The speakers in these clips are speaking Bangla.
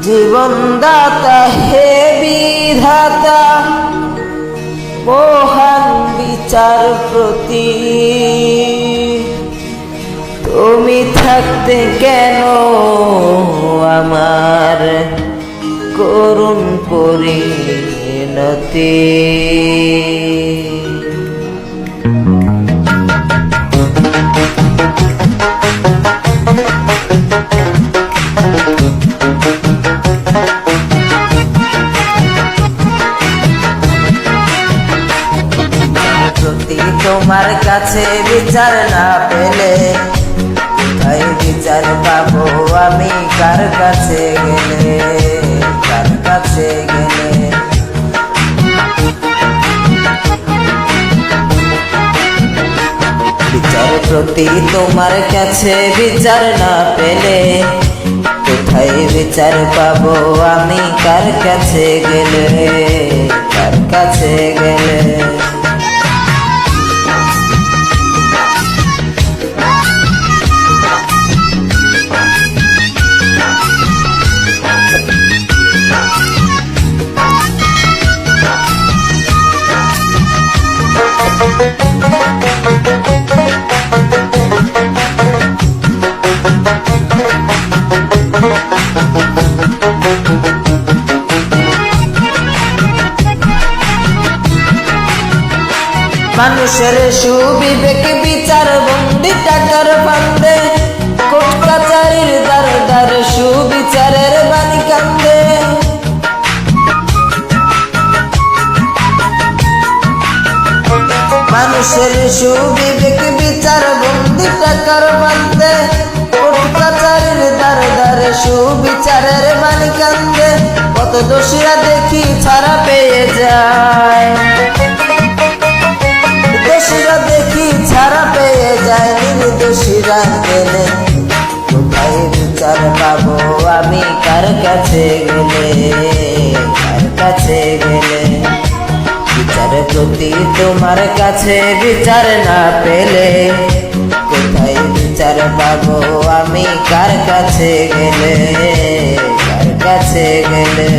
জীবনদাতা হে বিধাতা মহান বিচারপতি, তুমি থাকতে কেন আমার করুণ পরিণতি। তোমার কাছে বিচার না পেলে তাই বিচার পাবো আমি কার কাছে গেলে, কার কাছে গেলে। বিচারপতি তোমার কাছে বিচার না পেলে কোথায় বিচার পাবো আমি কার কাছে গেলে, কার কাছে গেলে। মানুষের সুবিবেক বিচার বন্দি টাকার ফান্দে, কোর্ট কাচারির দ্বার দ্বার সুবিচারের বাণী কান্দে। মানুষের সুবিবেক বিচার বন্দি টাকার ফান্দে, কোর্ট কাচারির দ্বার দ্বার সুবিচারের বাণী কান্দে। কত দোষীরা দেখি ছাড়া পেয়ে যায়, দোষীরা দেখি ছাড়া পেয়ে যায়, নির্দোষীরা গেলে কোথায় বিচার পাবো আমি কার কাছে গেলে, কার কাছে গেলে। বিচারপতি তোমার কাছে বিচার না পেলে কোথায় বিচার পাবো আমি কার কাছে গেলে, কার কাছে গেলে।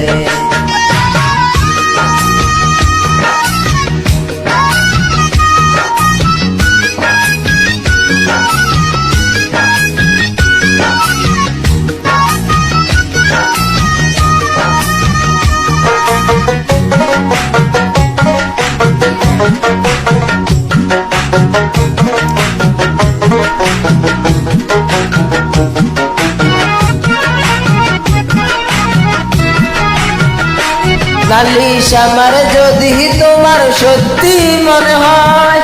নালিশ আমার যদি তোমার সত্যি মনে হয়,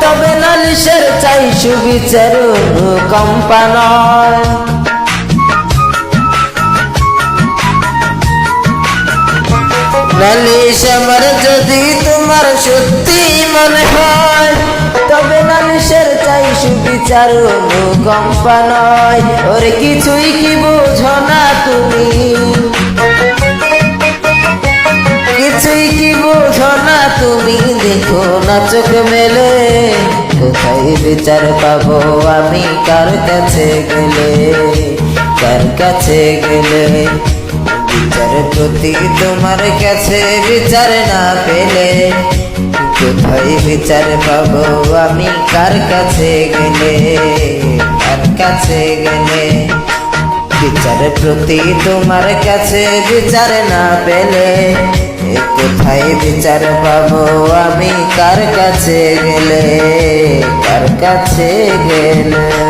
তবে নালিশের চাই সুবিচার কম্পা নয়। নালিশ আমার যদি তোমার সত্যি মনে হয়, তবে নালিশের চাই সুবিচার কম্পা নয়। ওরে কিছুই কি বোঝো না তুমি, কিছুই কি বোঝো না তুমি, দেখো না চোখ মেলে কোথায় বিচার পাবো আমি কার কাছে গেলে, কার কাছে গেলে। বিচারপতি তোমার কাছে বিচার না পেলে কোথায় বিচার পাবো আমি কার কাছে গেলে, কার কাছে গেলে। বিচারপতি তোমার কাছে বিচার না পেলে কোথায় বিচার পাবো আমি কার কাছে গেলে, কার কাছে গেলে।